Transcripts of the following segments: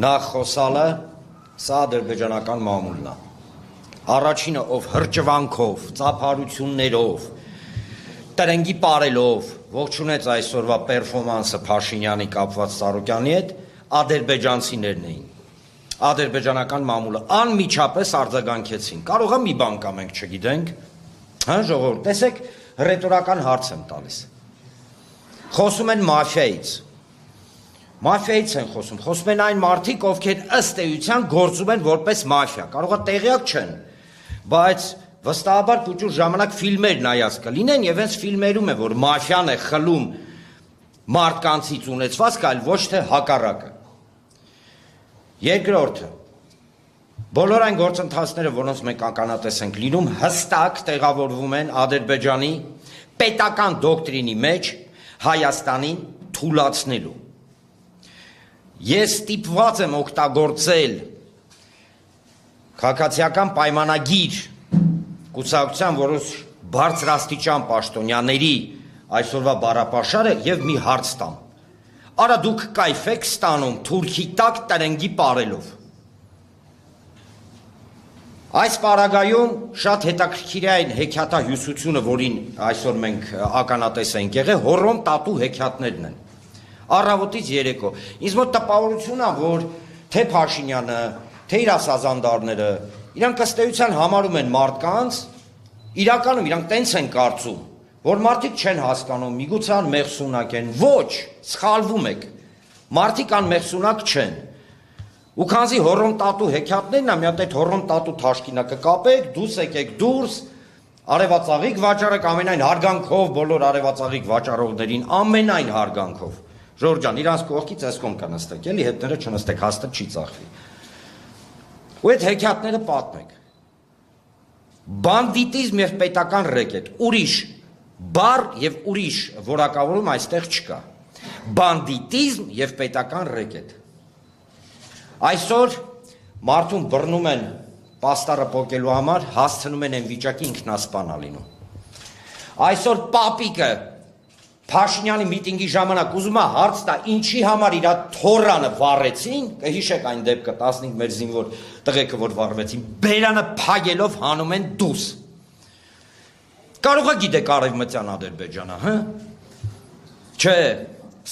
Նախ խոսալը սա ադրբեջանական մամուլն է։ Առաջինը, ով հրճվանքով, ծափարություններով, տրենգի պարելով ողջունեց այսօրվա պերֆորմանսը Փաշինյանի կապված Սարոկյանի հետ, ադրբեջանցիներն էին։ Ադրբեջանական մամուլը անմիջապես արձագանքեցին։ Կարող է մի բան կա մենք չգիտենք, հա ժողովուրդ, տեսեք, ռետորական հարց եմ տալիս։ Խոսում են մաֆիայից։ Մաֆիայից են խոսում են այն մարդիկ, ովքեր ըստ էության գործում են որպես մաֆիա, կարող է տեղյակ չեն, բայց վստահաբար փոքր ժամանակ ֆիլմեր նայած կլինեն եւ հենց ֆիլմերում է, որ մաֆիան է խլում մարդկանցից ունեցվածքը, այլ ոչ թե հակառակը։ Երկրորդը, բոլոր այն գործընթացները, որոնց մենք ականատես ենք լինում, հստակ տեղավորվում են Ադրբեջանի պետական դոկտրինի մեջ Հայաստանին թուլացնելու։ Ես ստիպված եմ օգտագործել քաղաքացիական պայմանագիր կուսակցության որոշ բարձրաստիճան պաշտոնյաների այսօրվա բառապաշարը եւ մի հարց տամ։ Արա դուք կայֆ եք ստանում թուրքի տակ տրենգի պարելով։ Այս պարագայում շատ հետաքրքիր է այն հեքիաթահյուսությունը, որին այսօր մենք ականատես ենք եղել, հոռոմ տատու հեքիաթներն են։ Առավոտից երեկո։ Ինձ մոտ տպավորություն է, որ թե Փաշինյանը, թե իր ասազանդարները, իրանք ըստ էության համարում են մարդկանց, իրականում իրանք տենց են կարծում, որ մարդիկ չեն հասկանում, միգուցե անմեղսունակ են։ Ոչ, սխալվում եք։ Մարդիկ անմեղսունակ չեն։ Ու քանզի հոռոմ տատու հեքիաթներն է, մի հատ այդ հոռոմ տատու թաշկինակը կապեք, դուրս եկեք դուրս, արևածաղիկ վաճառեք ամենայն հարգանքով բոլոր արևածաղիկ վաճառողներին, ամենայն հարգանքով։ Ժորժ ջան, իրանց կողքից այս կողմ կնստեք, էլի հետները չնստեք, հաստատ չի ծախվի։ Ու այդ հեքիաթները պատմեք։ Բանդիտիզմ եւ պետական ռեկետ, ուրիշ բառ եւ ուրիշ որակավորում այստեղ չկա։ Բանդիտիզմ եւ պետական ռեկետ։ Այսօր մարդուն բռնում են պաստառը պոկելու համար, հասցնում են այն վիճակի ինքնասպան լինում։ Այսօր պապիկը Փաշինյանի միտինգի ժամանակ ուզում է հարց տա, ինչի համար իր թորանը վառեցին, կհիշեք այն դեպքը 15 մեր զինվոր տղեկը, որ վառվեցին, բերանը փագելով հանում են դուս։ Կարող է գիտեք արևմտյան Ադրբեջանը, հա? Չէ,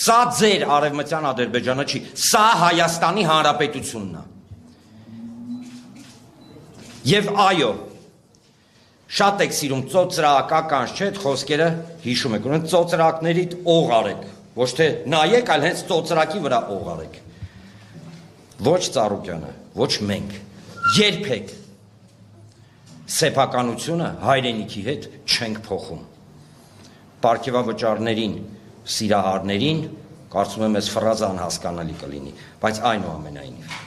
սա ձեր արևմտյան Ադրբեջանը չի, սա Հայաստանի Հանրապետությունն է։ Եվ այո, շատ եք սիրում ծոծրակականց, չէ, այդ խոսքերը հիշում եք, ուրեմն ծոծրակներիդ օղ արեք, ոչ թե նայեք, այլ հենց ծոծրակի վրա օղ արեք։ Ոչ Ծառուկյանը, ոչ մենք, երբեք սեփականությունը հայրենիքի հետ չենք փոխում։ Պարգևավճարներին, սիրահարներին, կարծում եմ, այս ֆրազը անհասկանալի կլինի, բայց այնուամենայնիվ